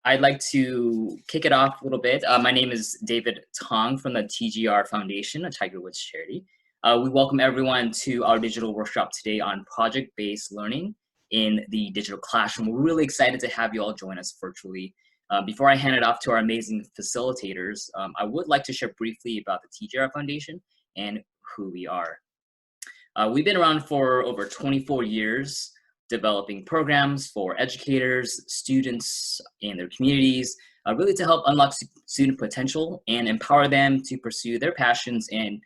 I'd like to kick it off a little bit. My name is David Tong from the TGR Foundation, a Tiger Woods charity. We welcome everyone to our digital workshop today on project-based learning in the digital classroom. We're really excited to have you all join us virtually. Before I hand it off to our amazing facilitators, I would like to share briefly about the TGR Foundation and who we are. We've been around for over 24 years, developing programs for educators, students, and their communities, really to help unlock student potential and empower them to pursue their passions and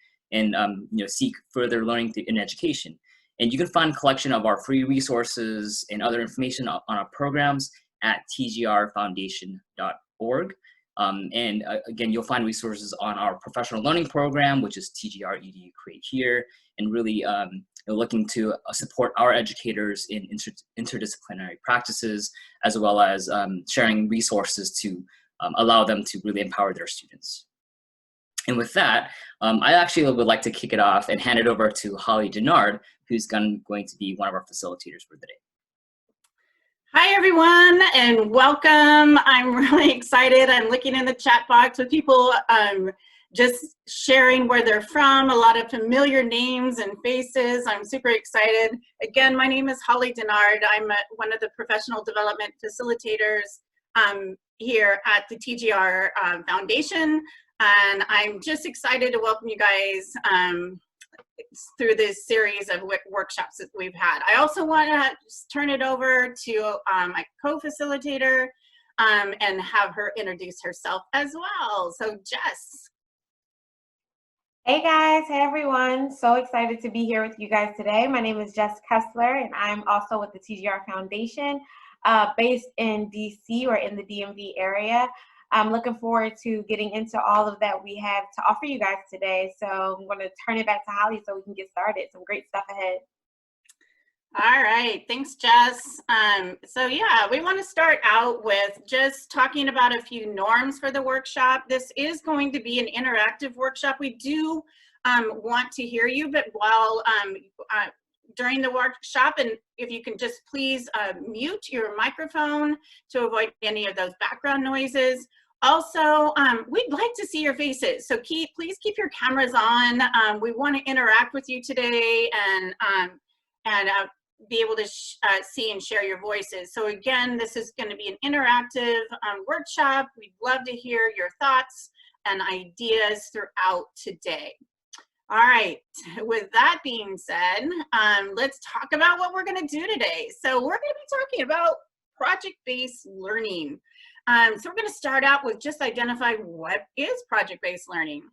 seek further learning in education. And you can find a collection of our free resources and other information on our programs at tgrfoundation.org. Again, you'll find resources on our professional learning program, which is TGR EDU Create Here, and really looking to support our educators in interdisciplinary practices, as well as sharing resources to allow them to really empower their students. And with that, I actually would like to kick it off and hand it over to Holly Denard, who's going to be one of our facilitators for the day. Hi everyone and welcome. I'm really excited. I'm looking in the chat box with people just sharing where they're from, a lot of familiar names and faces. I'm super excited. Again, my name is Holly Denard. I'm one of the professional development facilitators here at the TGR Foundation, and I'm just excited to welcome you guys through this series of workshops that we've had. I also want to turn it over to my co-facilitator and have her introduce herself as well. So Jess. Hey guys, hey everyone. So excited to be here with you guys today. My name is Jess Kessler and I'm also with the TGR Foundation based in DC or in the DMV area. I'm looking forward to getting into all of that we have to offer you guys today. So I'm going to turn it back to Holly so we can get started. Some great stuff ahead. All right, thanks, Jess. So yeah, we want to start out with just talking about a few norms for the workshop. This is going to be an interactive workshop. We do want to hear you, but while during the workshop, and if you can just please mute your microphone to avoid any of those background noises. Also, we'd like to see your faces, so please keep your cameras on. We want to interact with you today and be able to see and share your voices. So again, this is going to be an interactive workshop. We'd love to hear your thoughts and ideas throughout today. All right, with that being said, let's talk about what we're going to do today. So we're going to be talking about project-based learning. So we're going to start out with just identify what is project-based learning.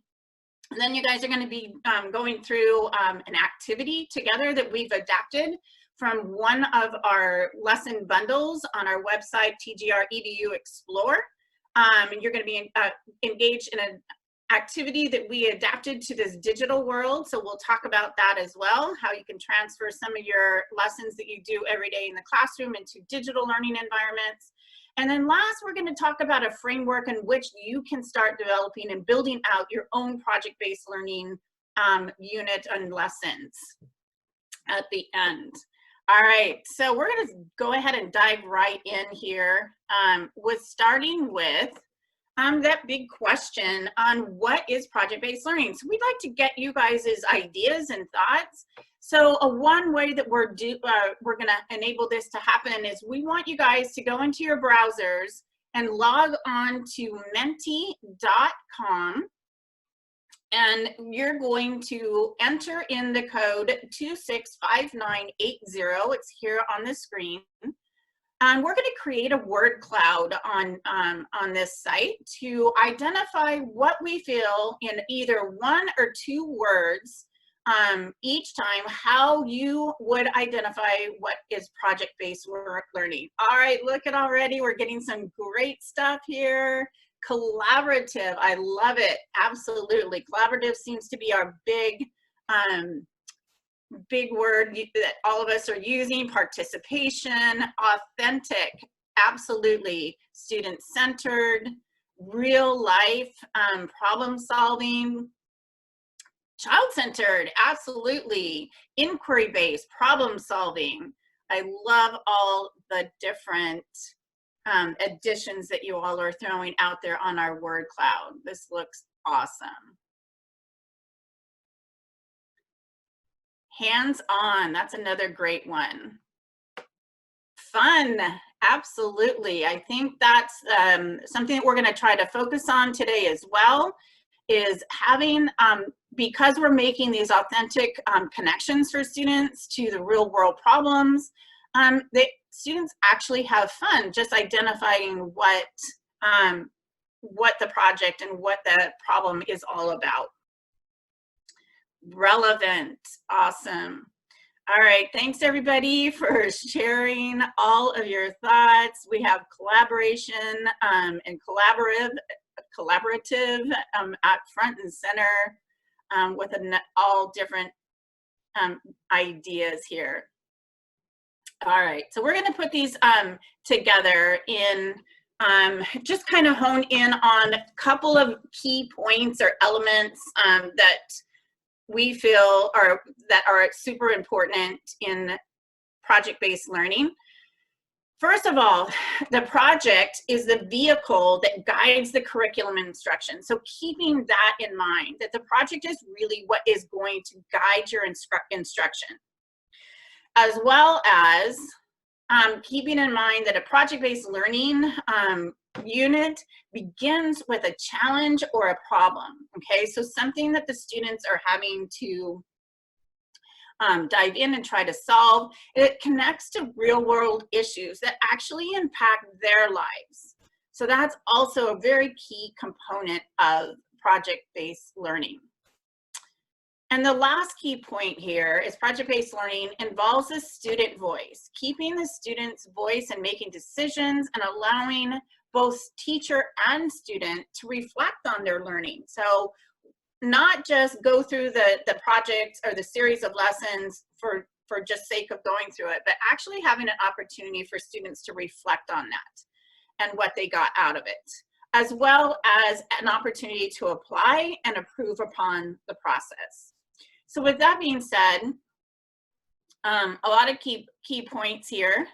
And then you guys are going to be going through an activity together that we've adapted from one of our lesson bundles on our website, TGR EDU Explore. And you're going to be engaged in an activity that we adapted to this digital world. So we'll talk about that as well, how you can transfer some of your lessons that you do every day in the classroom into digital learning environments. And then last, we're going to talk about a framework in which you can start developing and building out your own project-based learning unit and lessons at the end. All right, so we're going to go ahead and dive right in here with starting with that big question on what is project-based learning. So we'd like to get you guys' ideas and thoughts. So one way that we're going to enable this to happen is we want you guys to go into your browsers and log on to menti.com, and you're going to enter in the code 265980. It's here on the screen. And we're going to create a word cloud on this site to identify what we feel in either one or two words each time, how you would identify what is project-based learning. All right, look at already, we're getting some great stuff here. Collaborative, I love it, absolutely. Collaborative seems to be our big word that all of us are using. Participation, authentic, absolutely. Student-centered, real life, problem solving. Child-centered, absolutely. Inquiry-based, problem solving. I love all the different additions that you all are throwing out there on our word cloud. This looks awesome. Hands-on, that's another great one. Fun, absolutely. I think that's something that we're going to try to focus on today as well, is having, because we're making these authentic connections for students to the real world problems, students actually have fun just identifying what the project and what the problem is all about. Relevant, awesome. All right, thanks everybody for sharing all of your thoughts. We have collaboration and collaborative at front and center with all different ideas here. All right, so we're gonna put these together in, just kind of hone in on a couple of key points or elements that we feel are super important in project-based learning. First of all, the project is the vehicle that guides the curriculum and instruction. So keeping that in mind, that the project is really what is going to guide your instruction, as well as keeping in mind that a project-based learning unit begins with a challenge or a problem, okay? So something that the students are having to dive in and try to solve. It connects to real world issues that actually impact their lives. So that's also a very key component of project-based learning. And the last key point here is project-based learning involves the student voice, keeping the student's voice and making decisions and allowing both teacher and student to reflect on their learning. So not just go through the project or the series of lessons for just sake of going through it, but actually having an opportunity for students to reflect on that and what they got out of it, as well as an opportunity to apply and improve upon the process. So with that being said, a lot of key points here.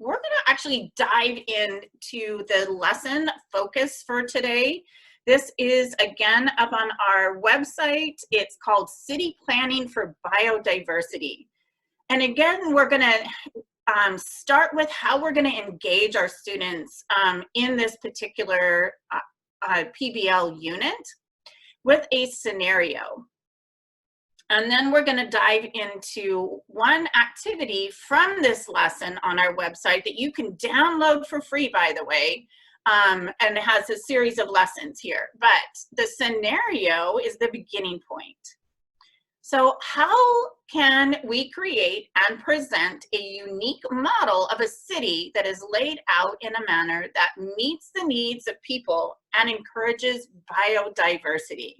We're going to actually dive into the lesson focus for today. This is, again, up on our website. It's called City Planning for Biodiversity. And again, we're going to start with how we're going to engage our students in this particular PBL unit with a scenario. And then we're going to dive into one activity from this lesson on our website that you can download for free, by the way, and it has a series of lessons here. But the scenario is the beginning point. So how can we create and present a unique model of a city that is laid out in a manner that meets the needs of people and encourages biodiversity?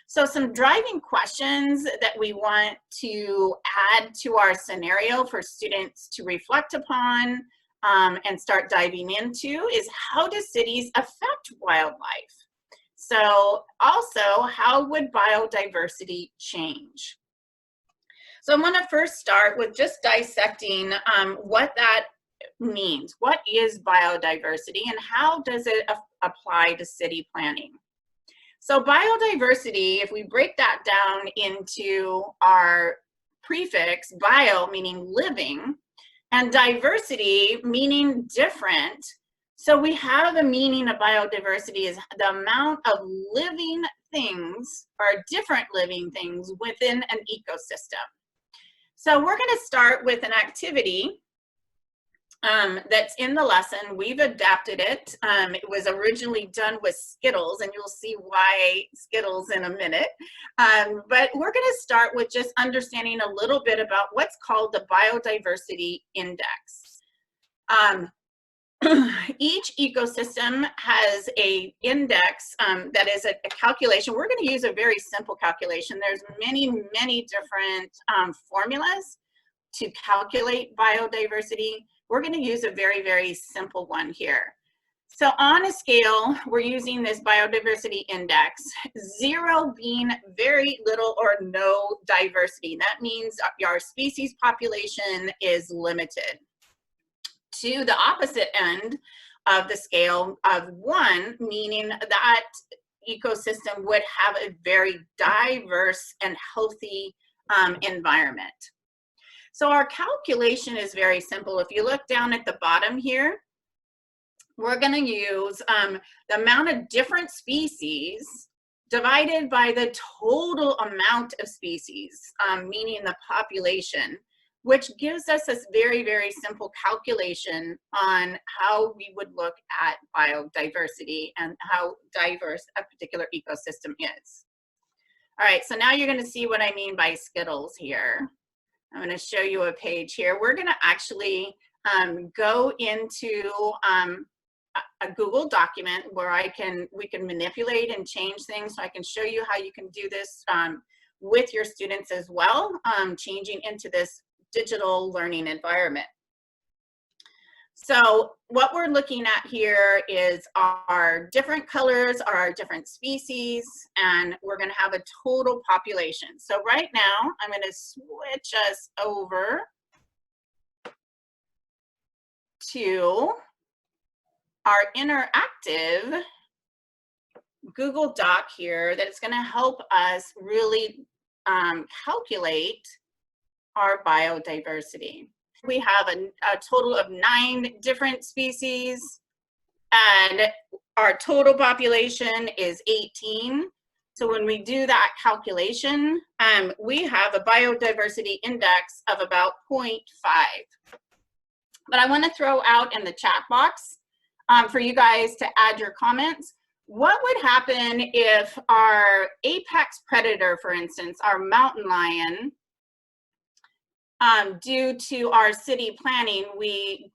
So some driving questions that we want to add to our scenario for students to reflect upon and start diving into is, how do cities affect wildlife? So also, how would biodiversity change? So I'm gonna first start with just dissecting what that means. What is biodiversity and how does it apply to city planning? So biodiversity, if we break that down into our prefix, bio meaning living, and diversity meaning different. So we have a meaning of biodiversity is the amount of living things or different living things within an ecosystem. So we're going to start with an activity that's in the lesson. We've adapted it. It was originally done with Skittles, and you'll see why Skittles in a minute. But we're going to start with just understanding a little bit about what's called the Biodiversity Index. Each ecosystem has an index that is a calculation. We're going to use a very simple calculation. There's many, many different formulas to calculate biodiversity. We're going to use a very, very simple one here. So on a scale, we're using this biodiversity index, 0 being very little or no diversity. That means our species population is limited. to the opposite end of the scale of 1, meaning that ecosystem would have a very diverse and healthy environment. So our calculation is very simple. If you look down at the bottom here, we're going to use the amount of different species divided by the total amount of species, meaning the population, which gives us this very, very simple calculation on how we would look at biodiversity and how diverse a particular ecosystem is. All right, so now you're going to see what I mean by Skittles here. I'm going to show you a page here. We're going to actually go into a Google document where we can manipulate and change things. So I can show you how you can do this with your students as well, changing into this digital learning environment. So what we're looking at here is our different colors are our different species, and we're going to have a total population. So right now, I'm going to switch us over to our interactive Google Doc here that's going to help us really calculate our biodiversity. We have a total of 9 different species, and our total population is 18. So when we do that calculation, we have a biodiversity index of about 0.5. But I want to throw out in the chat box for you guys to add your comments. What would happen if our apex predator, for instance, our mountain lion, due to our city planning, we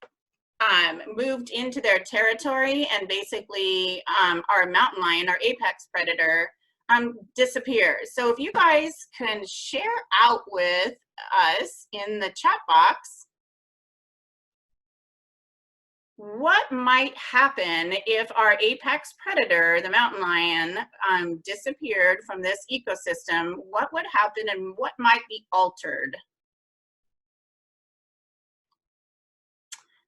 moved into their territory, and basically our mountain lion, our apex predator, disappears. So if you guys can share out with us in the chat box, what might happen if our apex predator, the mountain lion, disappeared from this ecosystem? What would happen and what might be altered?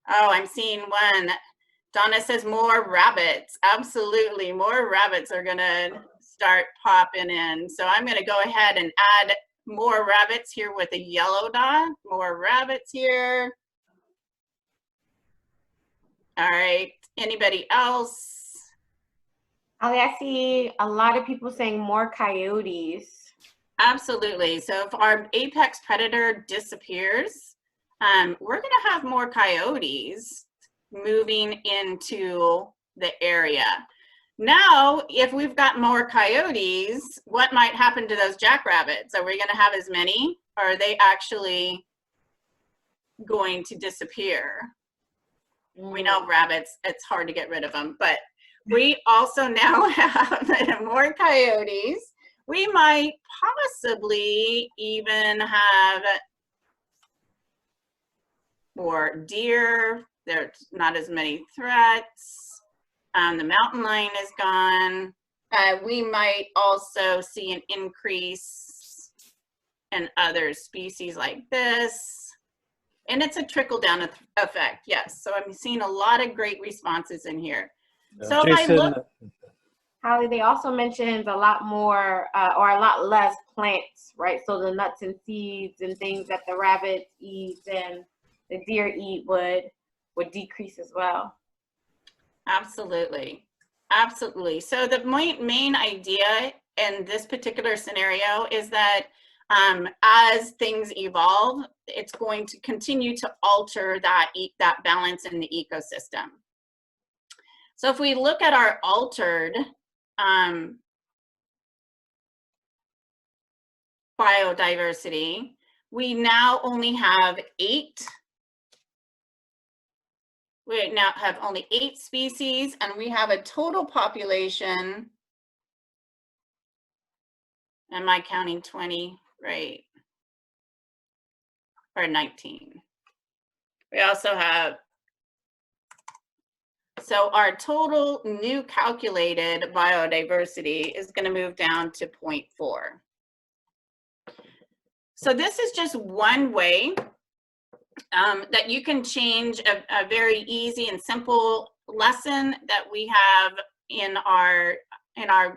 Oh, I'm seeing one. Donna says more rabbits. Absolutely, more rabbits are gonna start popping in. So I'm gonna go ahead and add more rabbits here with a yellow dot. More rabbits here. All right, anybody else? Ali, I see a lot of people saying more coyotes. Absolutely. So if our apex predator disappears, we're going to have more coyotes moving into the area. Now, if we've got more coyotes, what might happen to those jackrabbits? Are we going to have as many, or are they actually going to disappear? We know rabbits, it's hard to get rid of them, but we also now have more coyotes. We might possibly even have more deer. There's not as many threats. The mountain lion is gone. We might also see an increase in other species like this. And it's a trickle-down effect, yes. So I'm seeing a lot of great responses in here. So Jason, if I look, Holly, they also mentioned a lot more or a lot less plants, right? So the nuts and seeds and things that the rabbits eat and the deer eat would decrease as well. absolutely, absolutely. So the main idea in this particular scenario is that as things evolve, it's going to continue to alter that balance in the ecosystem. So if we look at our altered biodiversity, we now only have 8. We now have only 8 species, and we have a total population. Am I counting 20? Right. Or 19. We also have, so our total new calculated biodiversity is going to move down to 0.4. So this is just one way that you can change a very easy and simple lesson that we have in our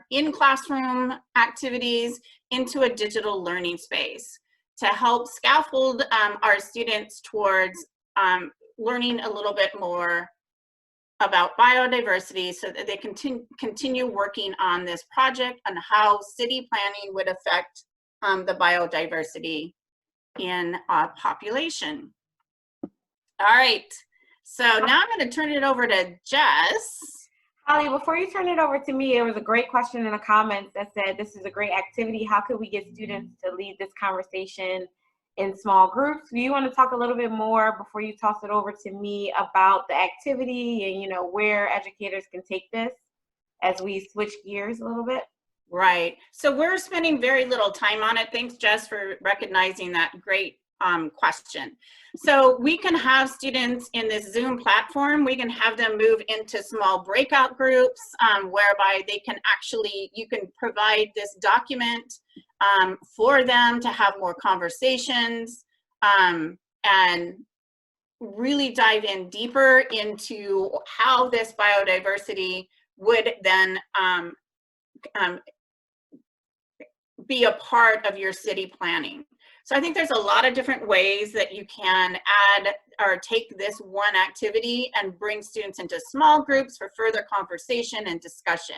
in-classroom activities into a digital learning space to help scaffold our students towards learning a little bit more about biodiversity so that they continue working on this project and how city planning would affect the biodiversity in a population. All right, so now I'm going to turn it over to Jess. Holly, before you turn it over to me, it was a great question in the comments that said, this is a great activity. How could we get students to lead this conversation in small groups? Do you want to talk a little bit more before you toss it over to me about the activity and, you know, where educators can take this as we switch gears a little bit? Right, so we're spending very little time on it. Thanks, Jess, for recognizing that great question. So we can have students in this Zoom platform, we can have them move into small breakout groups whereby they can actually, you can provide this document for them to have more conversations and really dive in deeper into how this biodiversity would then be a part of your city planning. So I think there's a lot of different ways that you can add or take this one activity and bring students into small groups for further conversation and discussion.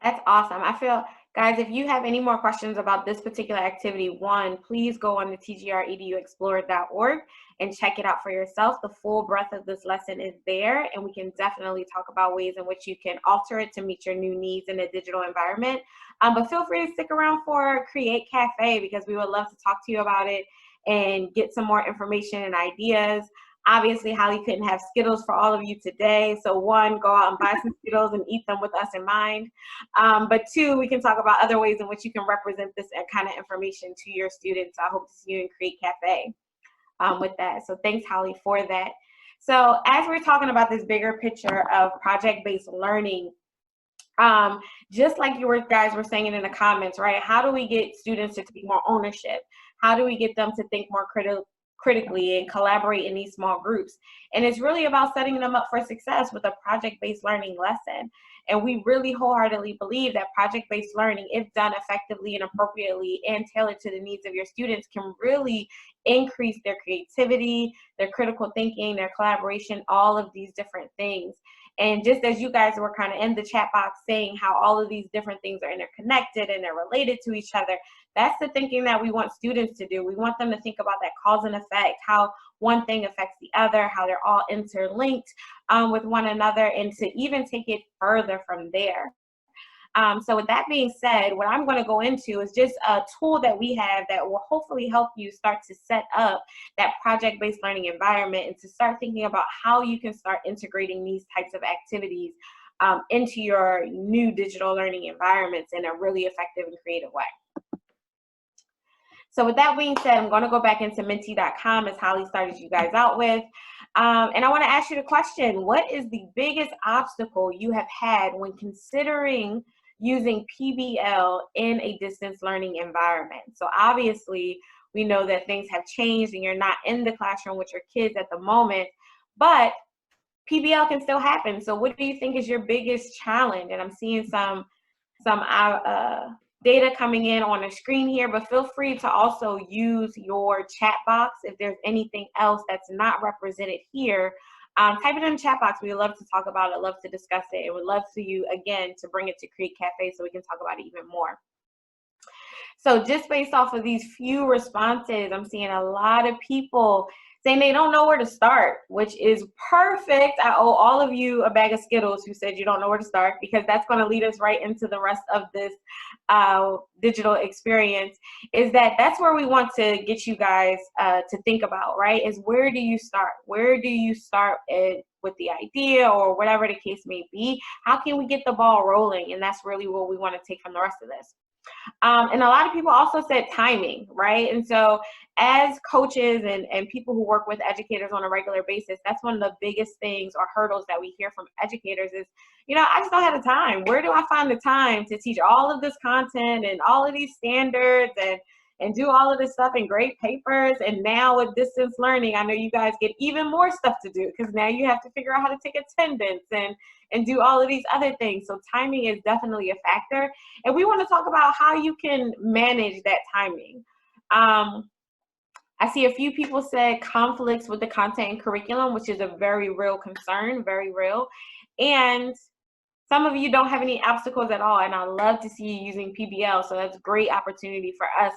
That's awesome. I feel, guys, if you have any more questions about this particular activity, one, please go on the tgreduexplorer.org and check it out for yourself. The full breadth of this lesson is there, and we can definitely talk about ways in which you can alter it to meet your new needs in a digital environment. But feel free to stick around for Create Cafe because we would love to talk to you about it and get some more information and ideas. Obviously, Holly couldn't have Skittles for all of you today. So one, go out and buy some Skittles and eat them with us in mind. But two, we can talk about other ways in which you can represent this kind of information to your students. I hope to see you in Create Cafe with that. So thanks, Holly, for that. So as we're talking about this bigger picture of project-based learning, just like you guys were saying in the comments, right? How do we get students to take more ownership? How do we get them to think more critically and collaborate in these small groups? And it's really about setting them up for success with a project-based learning lesson. And we really wholeheartedly believe that project-based learning, if done effectively and appropriately and tailored to the needs of your students, can really increase their creativity, their critical thinking, their collaboration, all of these different things. And just as you guys were kind of in the chat box saying how all of these different things are interconnected and they're related to each other, that's the thinking that we want students to do. We want them to think about that cause and effect, how one thing affects the other, how they're all interlinked with one another, and to even take it further from there. So with that being said, what I'm going to go into is just a tool that we have that will hopefully help you start to set up that project-based learning environment and to start thinking about how you can start integrating these types of activities into your new digital learning environments in a really effective and creative way. So with that being said, I'm going to go back into Menti.com as Holly started you guys out with. And I want to ask you the question, what is the biggest obstacle you have had when considering using PBL in a distance learning environment? So obviously, we know that things have changed and you're not in the classroom with your kids at the moment, but PBL can still happen. So what do you think is your biggest challenge? And I'm seeing some data coming in on the screen here, but feel free to also use your chat box if there's anything else that's not represented here. Type it in the chat box. We would love to talk about it, love to discuss it, and would love for you, again, to bring it to Create Cafe so we can talk about it even more. So just based off of these few responses, I'm seeing a lot of people saying they don't know where to start, which is perfect. I owe all of you a bag of Skittles who said you don't know where to start, because that's going to lead us right into the rest of this digital experience. Is that's where we want to get you guys to think about, right? Is where do you start? Where do you start with the idea or whatever the case may be? How can we get the ball rolling? And that's really what we want to take from the rest of this. And a lot of people also said timing, right? And so as coaches and people who work with educators on a regular basis, that's one of the biggest things or hurdles that we hear from educators is, you know, I just don't have the time. Where do I find the time to teach all of this content and all of these standards? And, and do all of this stuff and grade papers. And now with distance learning, I know you guys get even more stuff to do because now you have to figure out how to take attendance and do all of these other things. So timing is definitely a factor. And we want to talk about how you can manage that timing. I see a few people said conflicts with the content and curriculum, which is a very real concern, very real. And some of you don't have any obstacles at all, and I love to see you using PBL, so that's a great opportunity for us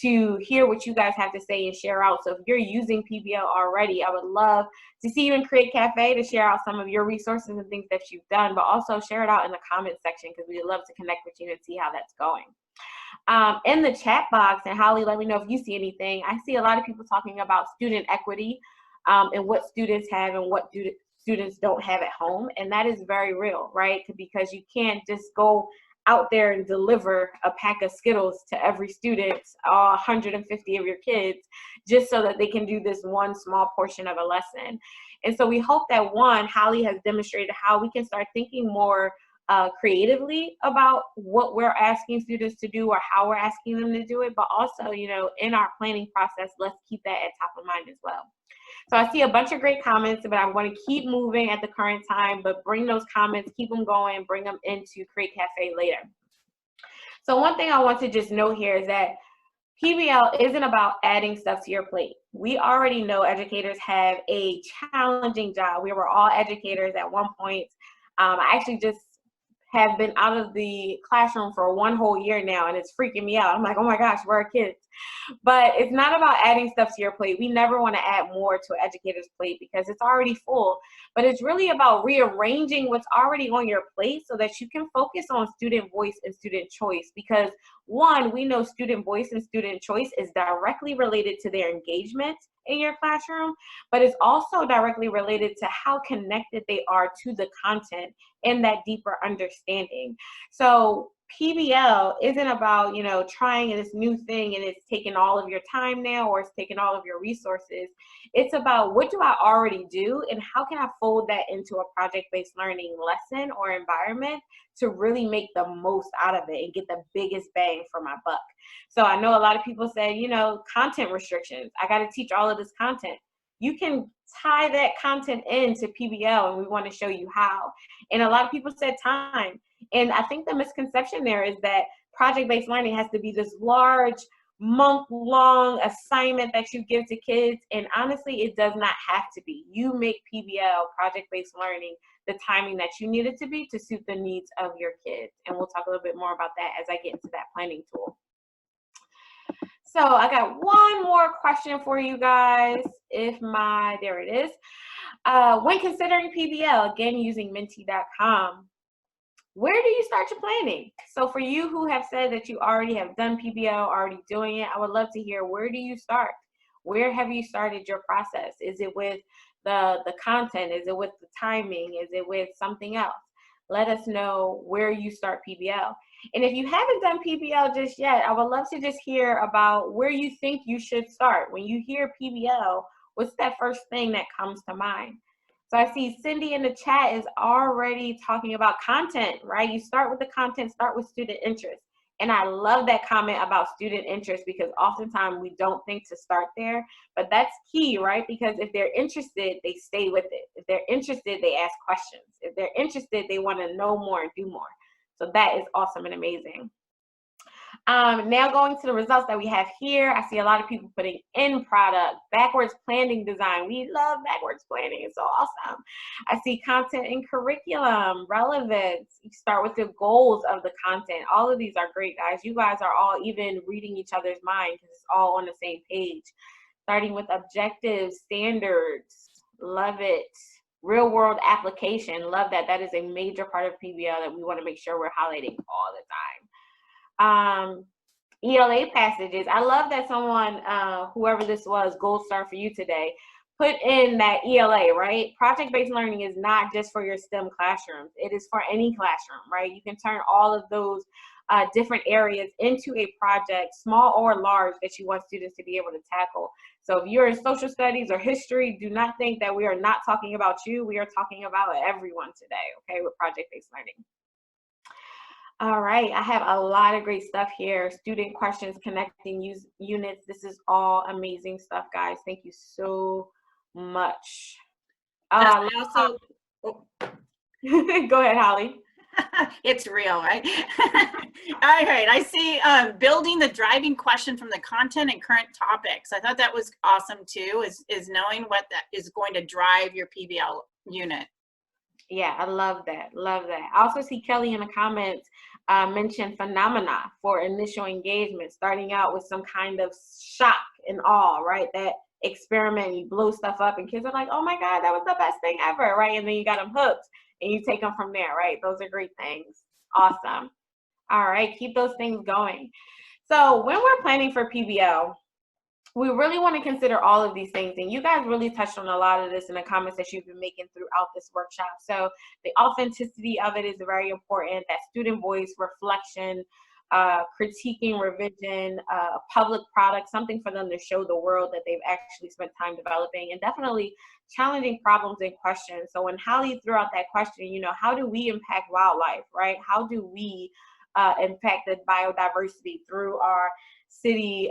to hear what you guys have to say and share out. So if you're using PBL already, I would love to see you in Create Cafe to share out some of your resources and things that you've done, but also share it out in the comment section because we'd love to connect with you and see how that's going. In the chat box, and Holly, let me know if you see anything. I see a lot of people talking about student equity and what students have and what students don't have at home, and that is very real, right? Because you can't just go out there and deliver a pack of Skittles to every student, 150 of your kids, just so that they can do this one small portion of a lesson. And so we hope that, one, Holly has demonstrated how we can start thinking more creatively about what we're asking students to do or how we're asking them to do it, but also, you know, in our planning process, let's keep that at top of mind as well. So I see a bunch of great comments, but I want to keep moving at the current time, but bring those comments, keep them going, bring them into Create Cafe later. So one thing I want to just note here is that PBL isn't about adding stuff to your plate. We already know educators have a challenging job. We were all educators at one point. I actually just have been out of the classroom for 1 whole year now, and it's freaking me out. I'm like, oh my gosh, where are kids? But it's not about adding stuff to your plate. We never want to add more to an educator's plate because it's already full. But it's really about rearranging what's already on your plate so that you can focus on student voice and student choice. Because one, we know student voice and student choice is directly related to their engagement in your classroom, but it's also directly related to how connected they are to the content and that deeper understanding. So PBL isn't about, you know, trying this new thing and it's taking all of your time now or it's taking all of your resources. It's about what do I already do and how can I fold that into a project-based learning lesson or environment to really make the most out of it and get the biggest bang for my buck. So I know a lot of people say, you know, content restrictions. I got to teach all of this content. You can tie that content into PBL, and we want to show you how. And a lot of people said time. And I think the misconception there is that project-based learning has to be this large, month-long assignment that you give to kids. And honestly, it does not have to be. You make PBL, project-based learning, the timing that you need it to be to suit the needs of your kids. And we'll talk a little bit more about that as I get into that planning tool. So I got one more question for you guys. There it is. When considering PBL, again, using Menti.com, where do you start your planning? So for you who have said that you already have done PBL, already doing it, I would love to hear, where do you start? Where have you started your process? Is it with the content? Is it with the timing? Is it with something else? Let us know where you start PBL. And if you haven't done PBL just yet, I would love to just hear about where you think you should start. When you hear PBL, what's that first thing that comes to mind? So I see Cindy in the chat is already talking about content, right? You start with the content, start with student interest. And I love that comment about student interest because oftentimes we don't think to start there, but that's key, right? Because if they're interested, they stay with it. If they're interested, they ask questions. If they're interested, they want to know more and do more. So that is awesome and amazing. Now going to the results that we have here, I see a lot of people putting in product, backwards planning design. We love backwards planning, it's so awesome. I see content and curriculum, relevance. You start with the goals of the content. All of these are great, guys. You guys are all even reading each other's mind because it's all on the same page. Starting with objectives, standards, love it. Real world application, love that. That is a major part of PBL that we want to make sure we're highlighting all the time. ELA passages. I love that someone, whoever this was, gold star for you today, put in that ELA, right? Project-based learning is not just for your STEM classrooms. It is for any classroom, right? You can turn all of those different areas into a project, small or large, that you want students to be able to tackle. So if you're in social studies or history, do not think that we are not talking about you. We are talking about everyone today, okay, with project-based learning. All right, I have a lot of great stuff here. Student questions, connecting units. This is all amazing stuff, guys. Thank you so much. I also, oh. Go ahead, Holly. It's real, right? All right, I see building the driving question from the content and current topics. I thought that was awesome too, is knowing what that is going to drive your PBL unit. Yeah, I love that. Love that. I also see Kelly in the comments mention phenomena for initial engagement, starting out with some kind of shock and awe, right? That experiment, you blow stuff up and kids are like, oh my God, that was the best thing ever, right? And then you got them hooked and you take them from there, right? Those are great things. Awesome. All right, keep those things going. So when we're planning for PBL, we really want to consider all of these things, and you guys really touched on a lot of this in the comments that you've been making throughout this workshop. So the authenticity of it is very important, that student voice, reflection, critiquing, revision, a public product, something for them to show the world that they've actually spent time developing, and definitely challenging problems and questions. So when Holly threw out that question, you know, how do we impact wildlife, right? How do we impact the biodiversity through our city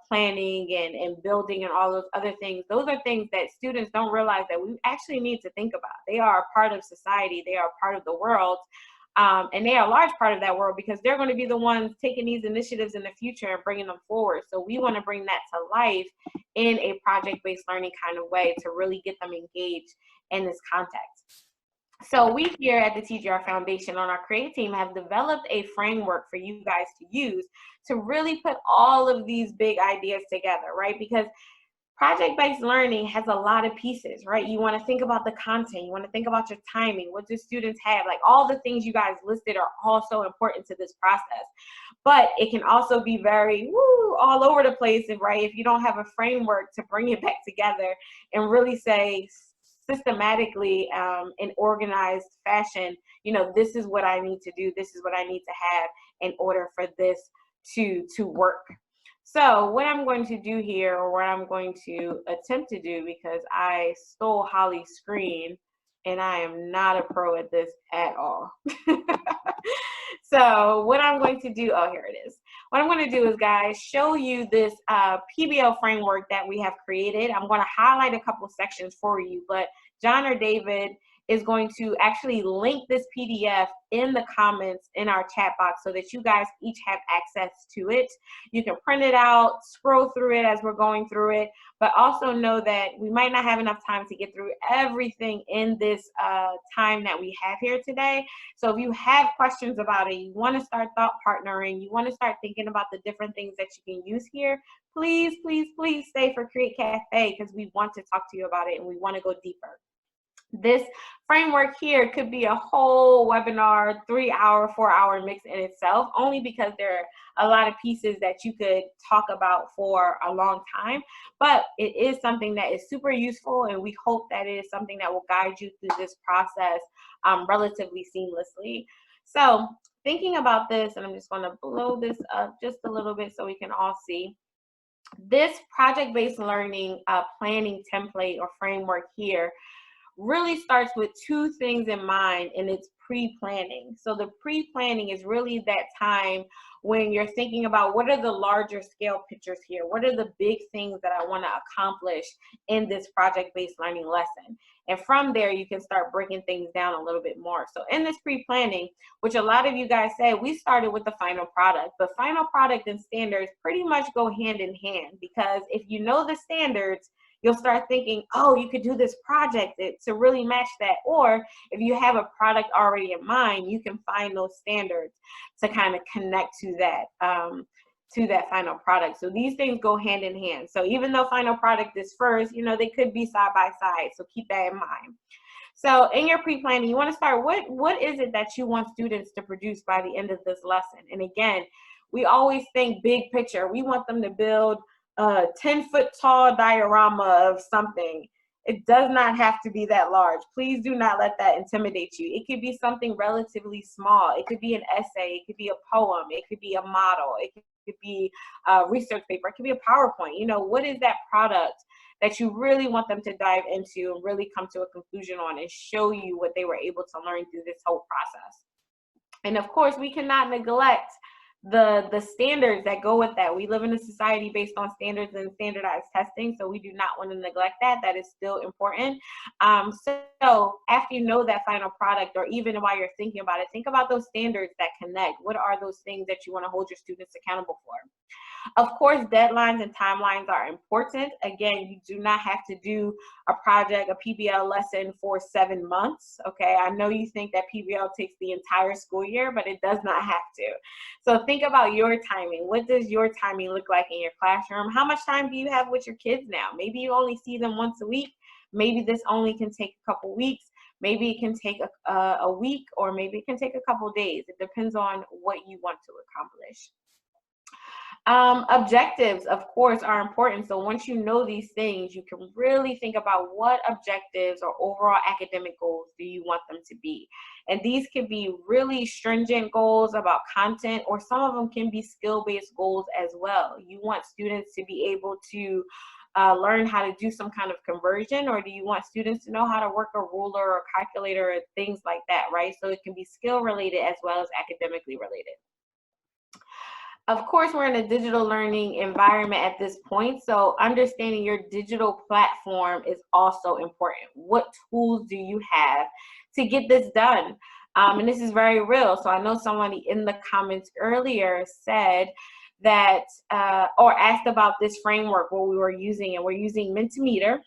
planning and building and all those other things? Those are things that students don't realize that we actually need to think about. They are a part of society. They are a part of the world. And they are a large part of that world because they're going to be the ones taking these initiatives in the future and bringing them forward. So we want to bring that to life in a project-based learning kind of way to really get them engaged in this context. So we here at the TGR Foundation on our Create team have developed a framework for you guys to use to really put all of these big ideas together, right? Because project-based learning has a lot of pieces, right? You want to think about the content, you want to think about your timing, what do students have, like all the things you guys listed are also important to this process. But it can also be very all over the place, right? If you don't have a framework to bring it back together and really say systematically in organized fashion, you know, this is what I need to do, this is what I need to have in order for this to work. So what I'm going to do here, or what I'm going to attempt to do, because I stole Holly's screen and I am not a pro at this at all. So what I'm going to do, oh, here it is. What I'm going to do is, guys, show you this PBL framework that we have created. I'm going to highlight a couple sections for you, but John or David is going to actually link this PDF in the comments in our chat box so that you guys each have access to it. You can print it out, scroll through it as we're going through it, but also know that we might not have enough time to get through everything in this time that we have here today. So if you have questions about it, you want to start thought partnering, you want to start thinking about the different things that you can use here, please, please, please stay for Create Cafe because we want to talk to you about it and we want to go deeper. This framework here could be a whole webinar, 3-hour, 4-hour mix in itself, only because there are a lot of pieces that you could talk about for a long time. But it is something that is super useful, and we hope that it is something that will guide you through this process relatively seamlessly. So thinking about this, and I'm just going to blow this up just a little bit so we can all see. This project-based learning planning template or framework here really starts with two things in mind, and it's pre-planning. So the pre-planning is really that time when you're thinking about what are the larger scale pictures here? What are the big things that I want to accomplish in this project-based learning lesson? And from there, you can start breaking things down a little bit more. So in this pre-planning, which a lot of you guys say, we started with the final product, but final product and standards pretty much go hand in hand, because if you know the standards, you'll start thinking, oh, you could do this project to really match that. Or if you have a product already in mind, you can find those standards to kind of connect to that final product. So these things go hand in hand. So even though final product is first, you know, they could be side by side. So keep that in mind. So in your pre-planning, you want to start, what is it that you want students to produce by the end of this lesson? And again, we always think big picture. We want them to build a 10-foot tall diorama of something. It does not have to be that large. Please do not let that intimidate you. It could be something relatively small. It could be an essay. It could be a poem. It could be a model. It could be a research paper. It could be a PowerPoint. You know, what is that product that you really want them to dive into and really come to a conclusion on and show you what they were able to learn through this whole process? And of course, we cannot neglect the standards that go with that. We live in a society based on standards and standardized testing, so we do not want to neglect that. That is still important. So after you know that final product, or even while you're thinking about it, think about those standards that connect. What are those things that you want to hold your students accountable for? Of course, deadlines and timelines are important. Again, you do not have to do a project, a PBL lesson for 7 months, okay? I know you think that PBL takes the entire school year, but it does not have to. So think about your timing. What does your timing look like in your classroom? How much time do you have with your kids now? Maybe you only see them once a week. Maybe this only can take a couple weeks. Maybe it can take a week, or maybe it can take a couple days. It depends on what you want to accomplish. Objectives, of course, are important. So once you know these things, you can really think about what objectives or overall academic goals do you want them to be. And these can be really stringent goals about content, or some of them can be skill-based goals as well. You want students to be able to learn how to do some kind of conversion, or do you want students to know how to work a ruler or calculator or things like that, right? So it can be skill related as well as academically related. Of course, we're in a digital learning environment at this point, so understanding your digital platform is also important. What tools do you have to get this done? And this is very real. So I know somebody in the comments earlier said that, or asked about this framework, what we were using, and we're using Mentimeter,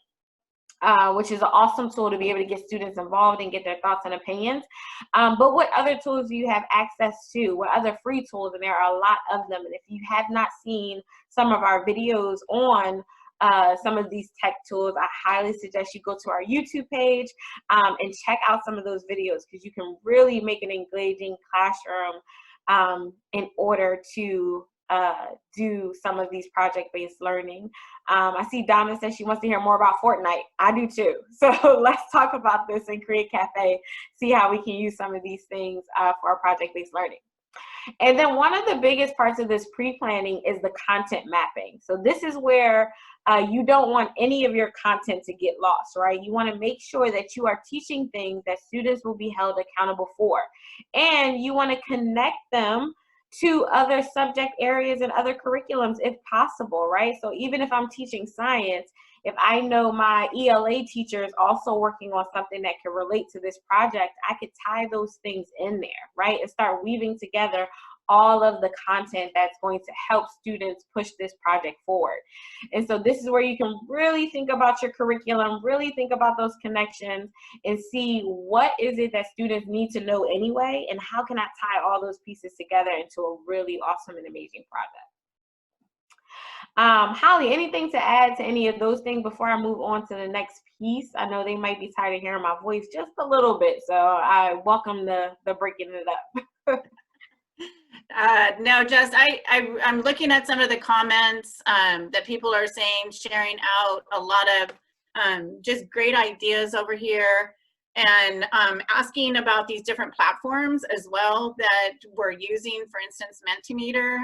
which is an awesome tool to be able to get students involved and get their thoughts and opinions. But what other tools do you have access to? What other free tools? And there are a lot of them. And if you have not seen some of our videos on some of these tech tools, I highly suggest you go to our YouTube page and check out some of those videos, because you can really make an engaging classroom in order to do some of these project-based learning. I see Donna says she wants to hear more about Fortnite. I do too. So let's talk about this in Create Cafe, see how we can use some of these things for our project-based learning. And then one of the biggest parts of this pre-planning is the content mapping. So this is where you don't want any of your content to get lost, right? You want to make sure that you are teaching things that students will be held accountable for. And you want to connect them to other subject areas and other curriculums if possible, right? So even if I'm teaching science, if I know my ELA teacher is also working on something that can relate to this project, I could tie those things in there, right? And start weaving together all of the content that's going to help students push this project forward. And so this is where you can really think about your curriculum, really think about those connections, and see what is it that students need to know anyway, and how can I tie all those pieces together into a really awesome and amazing project. Holly, anything to add to any of those things before I move on to the next piece? I know they might be tired of hearing my voice just a little bit, so I welcome the breaking it up. No, Jess, I'm looking at some of the comments that people are saying, sharing out a lot of just great ideas over here, and asking about these different platforms as well that we're using, for instance, Mentimeter.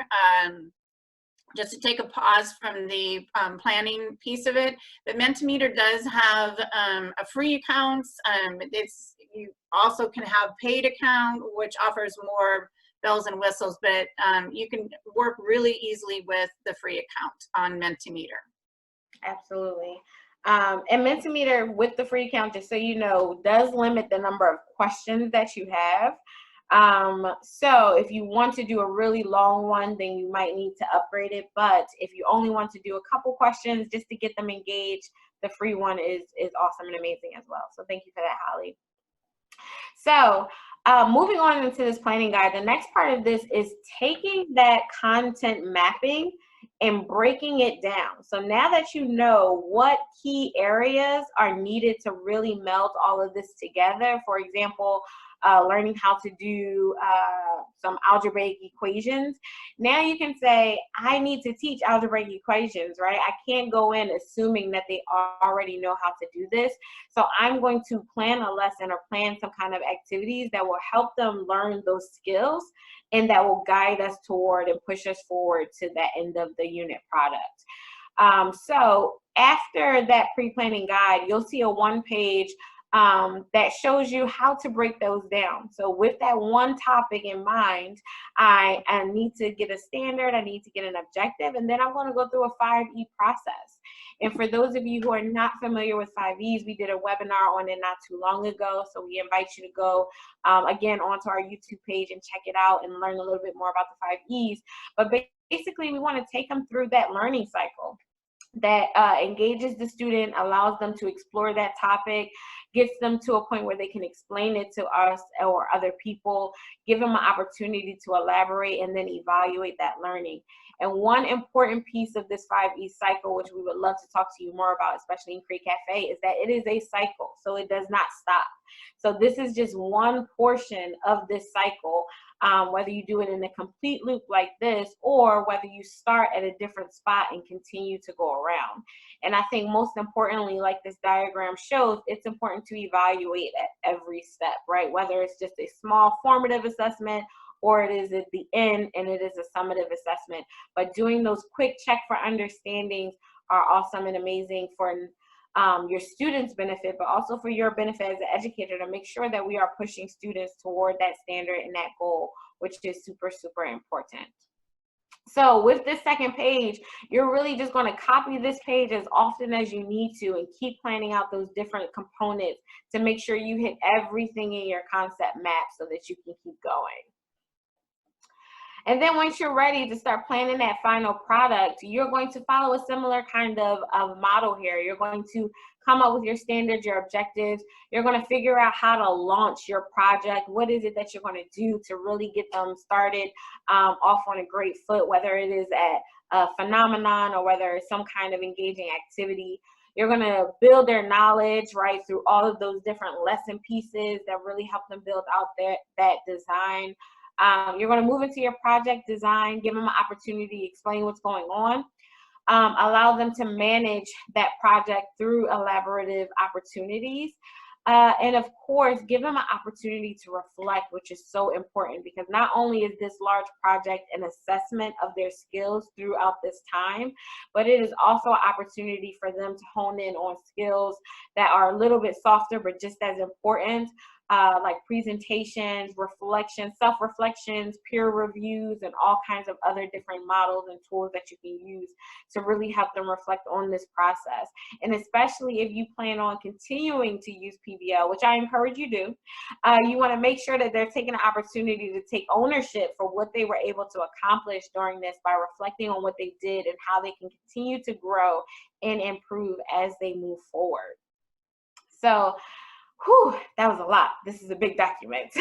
Just to take a pause from the planning piece of it, but Mentimeter does have a free account. You also can have paid account, which offers more bells and whistles, but you can work really easily with the free account on Mentimeter. Absolutely. And Mentimeter with the free account, just so you know, does limit the number of questions that you have. So if you want to do a really long one, then you might need to upgrade it. But if you only want to do a couple questions just to get them engaged, the free one is awesome and amazing as well. So thank you for that, Holly. So moving on into this planning guide, the next part of this is taking that content mapping and breaking it down. So now that you know what key areas are needed to really meld all of this together, for example, learning how to do some algebraic equations, now you can say, I need to teach algebraic equations, right? I can't go in assuming that they already know how to do this. So I'm going to plan a lesson or plan some kind of activities that will help them learn those skills, and that will guide us toward and push us forward to the end of the unit product. So after that pre-planning guide, you'll see a one-page that shows you how to break those down. So with that one topic in mind, I need to get a standard, I need to get an objective, and then I'm going to go through a 5E process. And for those of you who are not familiar with 5Es, we did a webinar on it not too long ago. So we invite you to go again onto our YouTube page and check it out and learn a little bit more about the 5Es. But basically, we want to take them through that learning cycle that engages the student, allows them to explore that topic, gets them to a point where they can explain it to us or other people, give them an opportunity to elaborate, and then evaluate that learning. And one important piece of this 5E cycle, which we would love to talk to you more about, especially in Create Cafe, is that it is a cycle, so it does not stop. So this is just one portion of this cycle, whether you do it in a complete loop like this, or whether you start at a different spot and continue to go around. And I think most importantly, like this diagram shows, it's important to evaluate at every step, right? Whether it's just a small formative assessment or it is at the end and it is a summative assessment. But doing those quick check for understandings are awesome and amazing for your students' benefit, but also for your benefit as an educator, to make sure that we are pushing students toward that standard and that goal, which is super, super important. So with this second page, you're really just going to copy this page as often as you need to and keep planning out those different components to make sure you hit everything in your concept map so that you can keep going. And then once you're ready to start planning that final product, you're going to follow a similar kind of model here. You're going to come up with your standards, your objectives. You're going to figure out how to launch your project. What is it that you're going to do to really get them started off on a great foot, whether it is at a phenomenon or whether it's some kind of engaging activity. You're going to build their knowledge, right, through all of those different lesson pieces that really help them build out that design. You're going to move into your project design, give them an opportunity to explain what's going on, allow them to manage that project through elaborative opportunities, and of course, give them an opportunity to reflect, which is so important because not only is this large project an assessment of their skills throughout this time, but it is also an opportunity for them to hone in on skills that are a little bit softer, but just as important, like presentations, reflections, self-reflections, peer reviews, and all kinds of other different models and tools that you can use to really help them reflect on this process. And especially if you plan on continuing to use PBL, which I encourage you do, you want to make sure that they're taking the opportunity to take ownership for what they were able to accomplish during this by reflecting on what they did and how they can continue to grow and improve as they move forward. So, whew, that was a lot. This is a big document.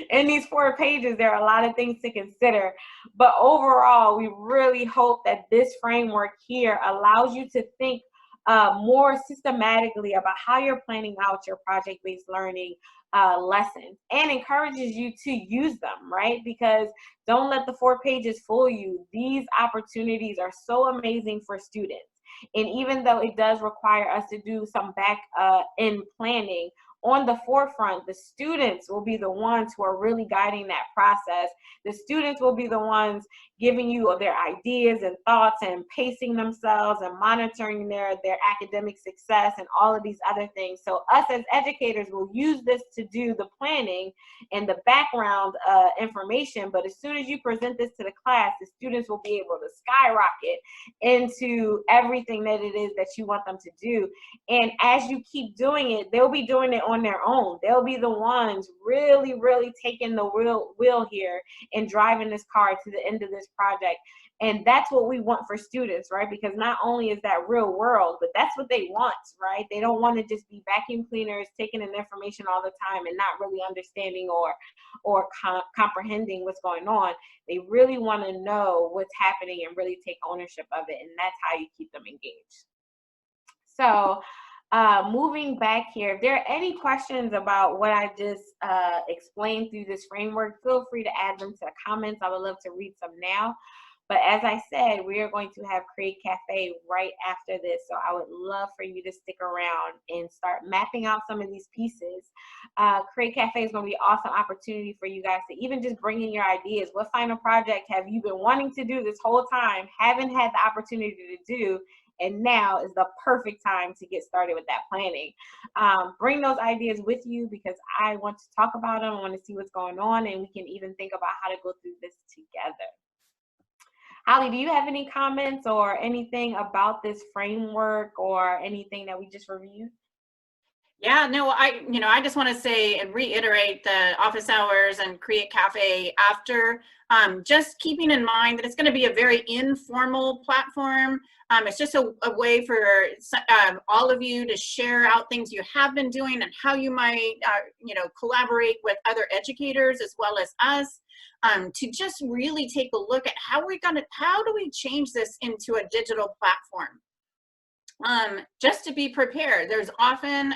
In these 4 pages, there are a lot of things to consider. But overall, we really hope that this framework here allows you to think more systematically about how you're planning out your project-based learning lessons and encourages you to use them, right? Because don't let the 4 pages fool you. These opportunities are so amazing for students. And even though it does require us to do some back-end planning, on the forefront, the students will be the ones who are really guiding that process. The students will be the ones giving you their ideas and thoughts and pacing themselves and monitoring their academic success and all of these other things. So us as educators will use this to do the planning and the background information, but as soon as you present this to the class, the students will be able to skyrocket into everything that it is that you want them to do. And as you keep doing it, they'll be doing it on their own. They'll be the ones really, really taking the wheel here and driving this car to the end of this project. And that's what we want for students, right? Because not only is that real world, but that's what they want, right? They don't want to just be vacuum cleaners taking in information all the time and not really understanding or comprehending what's going on. They really want to know what's happening and really take ownership of it. And that's how you keep them engaged. So moving back here, if there are any questions about what I just explained through this framework, feel free to add them to the comments. I would love to read some now. But as I said, we are going to have Create Cafe right after this. So I would love for you to stick around and start mapping out some of these pieces. Create Cafe is going to be an awesome opportunity for you guys to even just bring in your ideas. What final project have you been wanting to do this whole time, haven't had the opportunity to do, And now is the perfect time to get started with that planning. Bring those ideas with you because I want to talk about them. I want to see what's going on, and we can even think about how to go through this together. Holly, do you have any comments or anything about this framework or anything that we just reviewed? Yeah, no, I just want to say and reiterate the office hours and Create Cafe after, just keeping in mind that it's going to be a very informal platform. It's just a way for all of you to share out things you have been doing and how you might, collaborate with other educators as well as us, to just really take a look at how do we change this into a digital platform? Just to be prepared. There's often,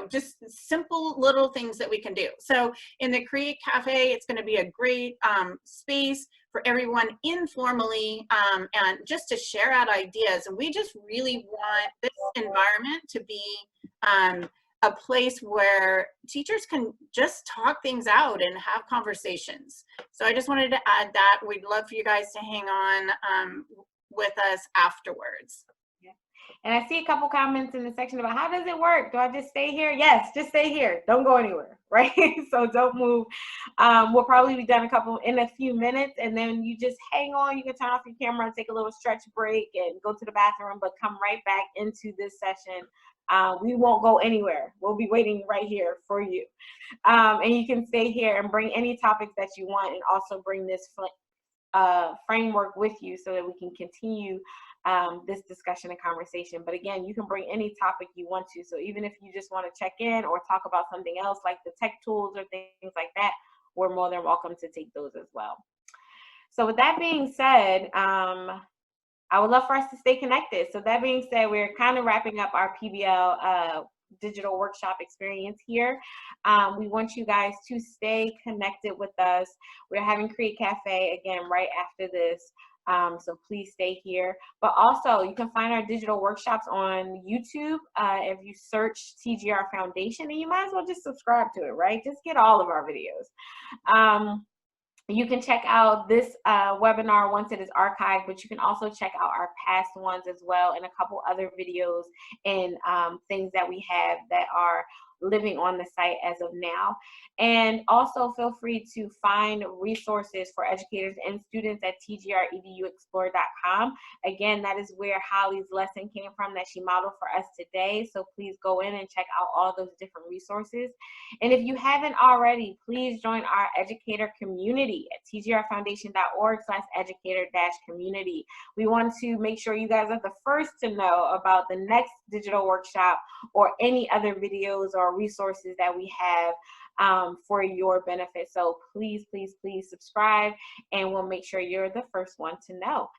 just simple little things that we can do. So in the Create Cafe, it's going to be a great space for everyone informally and just to share out ideas. And we just really want this environment to be a place where teachers can just talk things out and have conversations. So I just wanted to add that. We'd love for you guys to hang on with us afterwards. And I see a couple comments in the section about how does it work? Do I just stay here? Yes, just stay here. Don't go anywhere, right? So don't move. We'll probably be done in a few minutes, and then you just hang on. You can turn off your camera and take a little stretch break and go to the bathroom, but come right back into this session. We won't go anywhere. We'll be waiting right here for you. And you can stay here and bring any topics that you want, and also bring this framework with you so that we can continue this discussion and conversation. But again, you can bring any topic you want to. So even if you just want to check in or talk about something else like the tech tools or things like that, we're more than welcome to take those as well. So with that being said, I would love for us to stay connected. So that being said, we're kind of wrapping up our PBL digital workshop experience here. We want you guys to stay connected with us. We're having Create Cafe again right after this. So please stay here. But also, you can find our digital workshops on YouTube. If you search TGR Foundation, and you might as well just subscribe to it, right? Just get all of our videos. You can check out this webinar once it is archived, but you can also check out our past ones as well, and a couple other videos and things that we have that are living on the site as of now. And also feel free to find resources for educators and students at tgreduexplore.com. Again, that is where Holly's lesson came from that she modeled for us today. So please go in and check out all those different resources. And if you haven't already, please join our educator community at tgrfoundation.org/educator-community. We want to make sure you guys are the first to know about the next digital workshop or any other videos or resources that we have for your benefit. So please, please, please subscribe, and we'll make sure you're the first one to know.